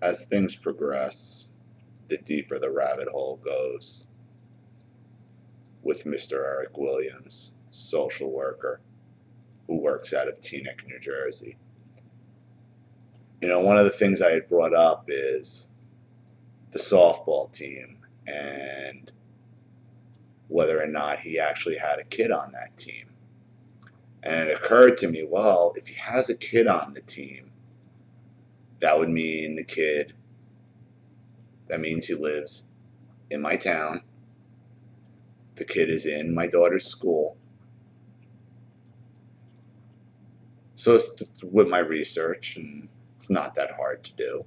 As things progress, the deeper the rabbit hole goes with Mr. Eric Williams, social worker who works out of Teaneck, New Jersey. One of the things I had brought up is the softball team and whether or not he actually had a kid on that team. And it occurred to me, well, if he has a kid on the team, that would mean that means he lives in my town. The kid is in my daughter's school. So with my research, and it's not that hard to do,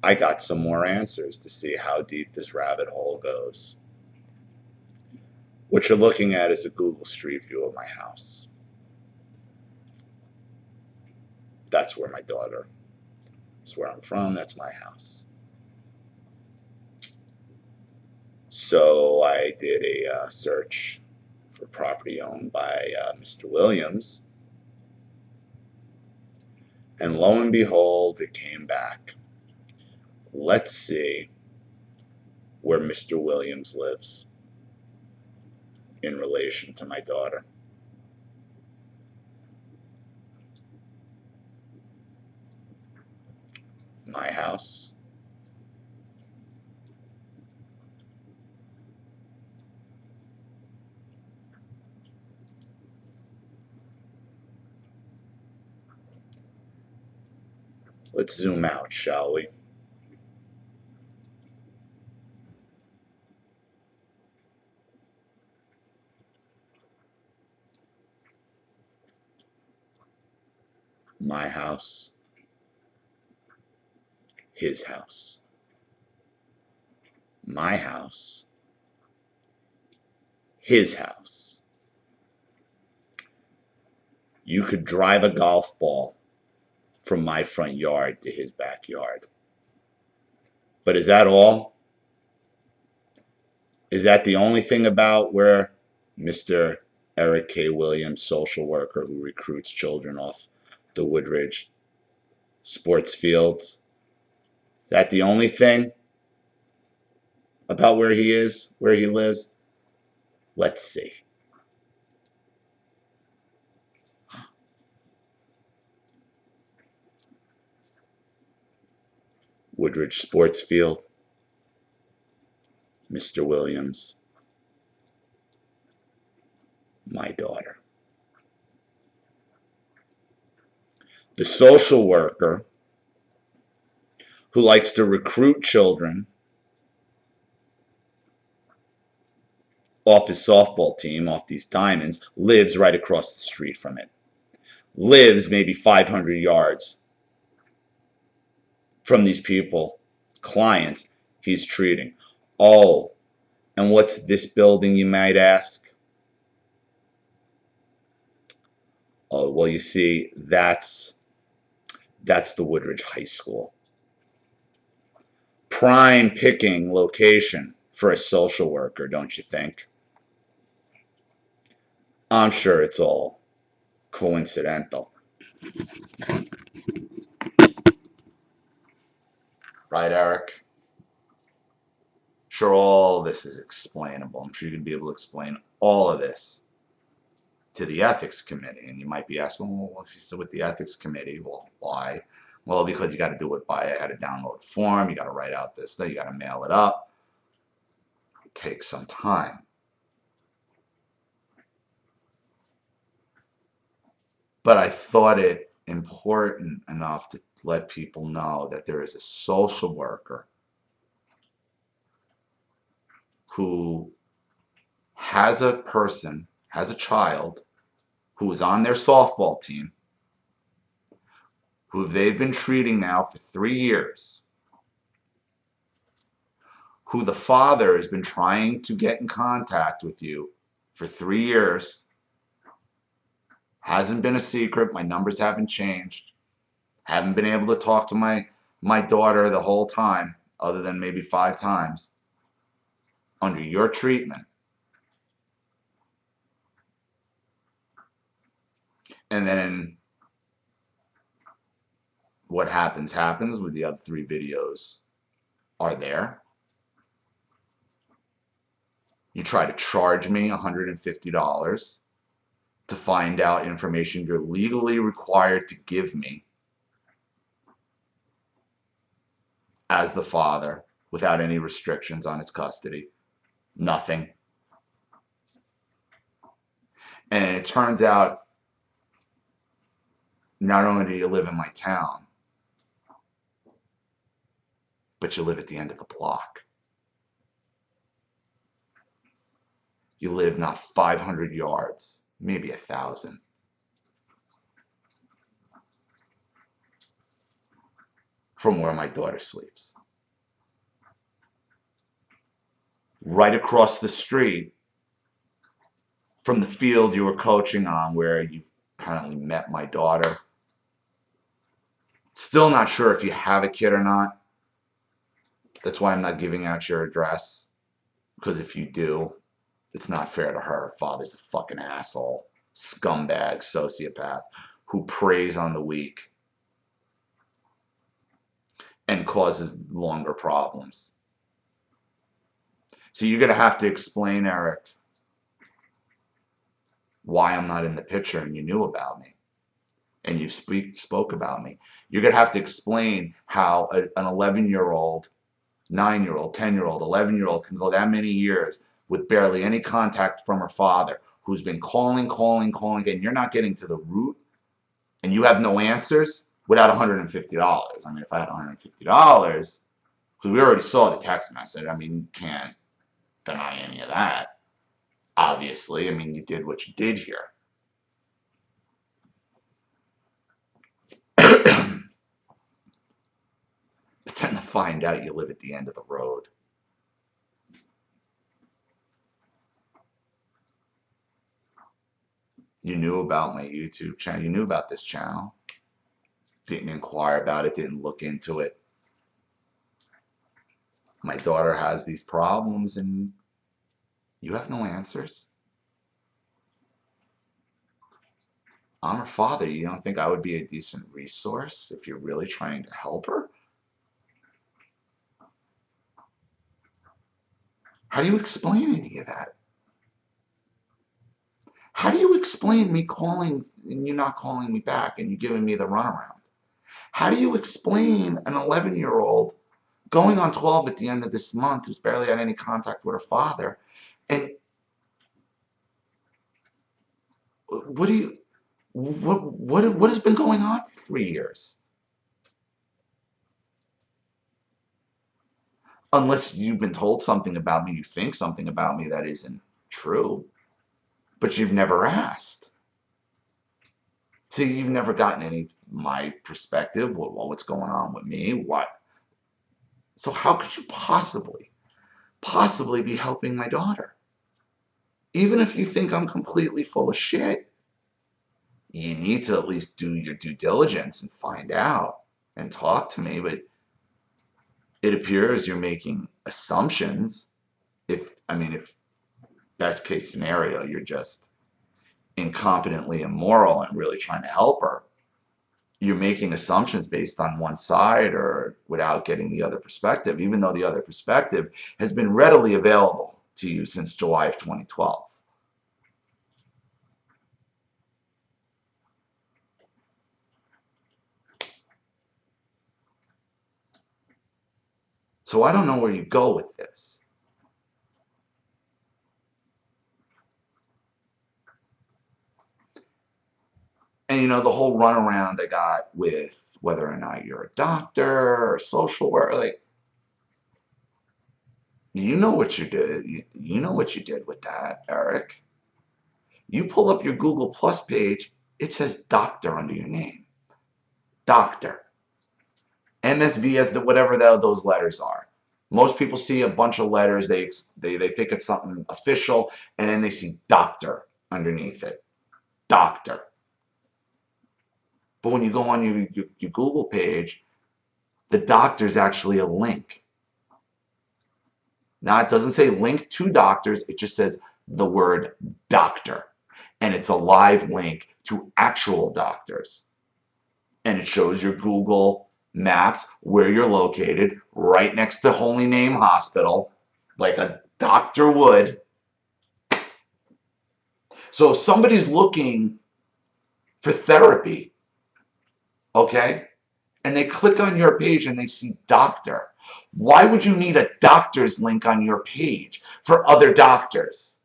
I got some more answers to see how deep this rabbit hole goes. What you're looking at is a Google Street View of my house. That's where my daughter is, where I'm from. That's my house. So I did a search for property owned by Mr. Williams. And lo and behold, it came back. Let's see where Mr. Williams lives in relation to my daughter. My house. Let's zoom out, shall we? My house. His house. My house. His house. You could drive a golf ball from my front yard to his backyard. But is that all? Is that the only thing about where Mr. Eric K. Williams, social worker who recruits children off the Woodridge sports fields, is that the only thing about where he is, where he lives? Let's see. Woodridge Sports Field, Mr. Williams, my daughter. The social worker who likes to recruit children off his softball team, off these diamonds, lives right across the street from it. Lives maybe 500 yards from these people, clients he's treating. Oh, and what's this building, you might ask? Oh, well, you see, that's the Woodridge High School. Prime picking location for a social worker, don't you think? I'm sure it's all coincidental. Right, Eric? Sure, all this is explainable. I'm sure you're going to be able to explain all of this to the ethics committee. And you might be asking, well, if you sit with the ethics committee, well, why? Well, because you got to do it by, I had to download a form, you got to write out this, you got to mail it up. It takes some time. But I thought it important enough to let people know that there is a social worker who has a person, has a child who is on their softball team, who they've been treating now for 3 years, who the father has been trying to get in contact with you for 3 years. Hasn't been a secret. My numbers haven't changed. Haven't been able to talk to my daughter the whole time, other than maybe 5 times, under your treatment. And then what happens happens with the other 3 videos are there. You try to charge me $150 to find out information you're legally required to give me as the father without any restrictions on its custody. Nothing. And it turns out not only do you live in my town, but you live at the end of the block. You live not 500 yards, maybe 1,000. From where my daughter sleeps. Right across the street from the field you were coaching on where you apparently met my daughter. Still not sure if you have a kid or not. That's why I'm not giving out your address. Because if you do, it's not fair to her. Father's a fucking asshole, scumbag, sociopath who preys on the weak and causes longer problems. So you're going to have to explain, Eric, why I'm not in the picture and you knew about me and you spoke about me. You're going to have to explain how an 11-year-old, 9-year-old, 10-year-old, 11-year-old can go that many years with barely any contact from her father, who's been calling, and you're not getting to the root, and you have no answers without $150. I mean, if I had $150, because we already saw the text message, I mean, you can't deny any of that. Obviously, I mean, you did what you did here. But then to find out you live at the end of the road. You knew about my YouTube channel. You knew about this channel. Didn't inquire about it. Didn't look into it. My daughter has these problems and you have no answers. I'm her father. You don't think I would be a decent resource if you're really trying to help her? How do you explain any of that? How do you explain me calling and you not calling me back and you giving me the runaround? How do you explain an 11-year-old going on 12 at the end of this month who's barely had any contact with her father? And what has been going on for 3 years? Unless you've been told something about me, you think something about me that isn't true, but you've never asked. So you've never gotten any my perspective, what's going on with me, what. So how could you possibly be helping my daughter? Even if you think I'm completely full of shit, you need to at least do your due diligence and find out and talk to me. But it appears you're making assumptions. If best case scenario, you're just incompetently immoral and really trying to help her, you're making assumptions based on one side or without getting the other perspective, even though the other perspective has been readily available to you since July of 2012. So I don't know where you go with this. And you know, the whole runaround I got with whether or not you're a doctor or social worker, like, you know what you did. You know what you did with that, Eric. You pull up your Google Plus page, it says doctor under your name. Doctor. MSV as whatever those letters are. Most people see a bunch of letters, they think it's something official, and then they see doctor underneath it. Doctor. But when you go on your Google page, the doctor is actually a link. Now, it doesn't say link to doctors, it just says the word doctor. And it's a live link to actual doctors. And it shows your Google Maps where you're located, right next to Holy Name Hospital, like a doctor would. So if somebody's looking for therapy, okay, and they click on your page and they see doctor, why would you need a doctor's link on your page for other doctors?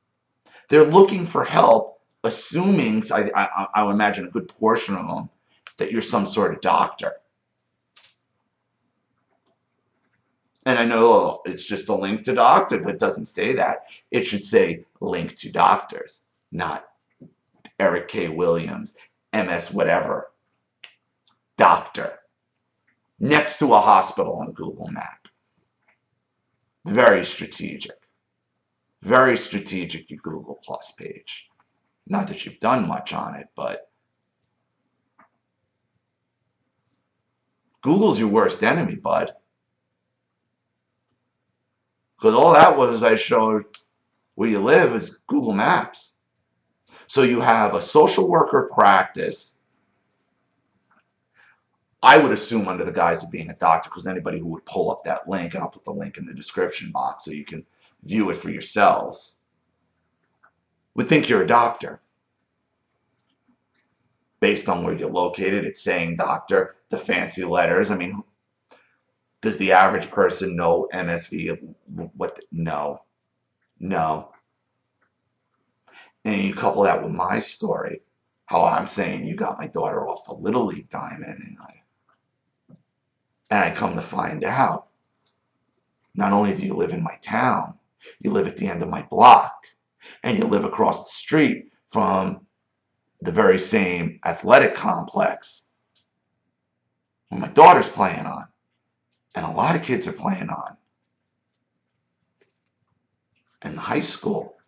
They're looking for help, assuming, I would imagine a good portion of them, that you're some sort of doctor. And I know it's just a link to doctor, but it doesn't say that. It should say link to doctors, not Eric K. Williams, MS whatever, doctor, next to a hospital on Google Map. Very strategic. Very strategic, your Google Plus page. Not that you've done much on it, but Google's your worst enemy, bud. Because all that was I showed where you live is Google Maps. So you have a social worker practice, I would assume under the guise of being a doctor, because anybody who would pull up that link, and I'll put the link in the description box so you can view it for yourselves, would think you're a doctor. Based on where you're located, it's saying doctor, the fancy letters. I mean, does the average person know MSV? No. No. And you couple that with my story, how I'm saying you got my daughter off a Little League diamond, and I come to find out, not only do you live in my town, you live at the end of my block, and you live across the street from the very same athletic complex where my daughter's playing on, and a lot of kids are playing on, and the high school.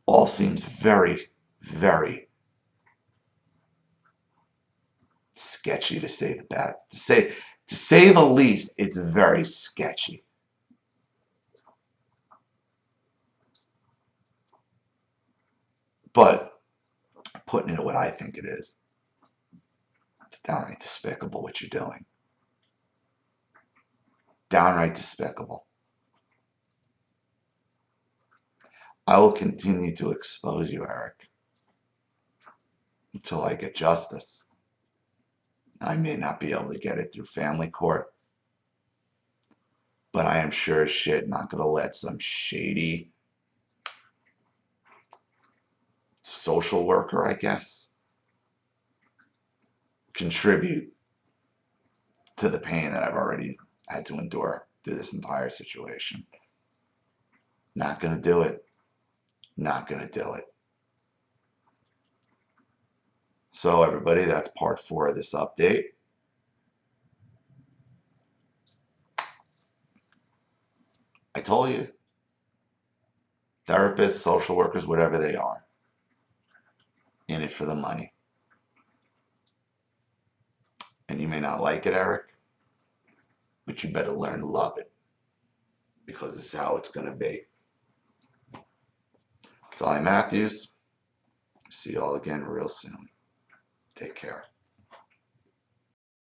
All seems very, very sketchy, to say the bad, to say the least. It's very sketchy. But putting it what I think it is, it's downright despicable what you're doing. Downright despicable. I will continue to expose you, Eric, until I get justice. I may not be able to get it through family court, but I am sure as shit not going to let some shady social worker, I guess, contribute to the pain that I've already had to endure through this entire situation. Not going to do it. Not going to do it. So everybody, that's part 4 of this update. I told you, therapists, social workers, whatever they are, in it for the money. And you may not like it, Eric, but you better learn to love it, because this is how it's going to be. It's Ollie Matthews. See you all again real soon. Take care.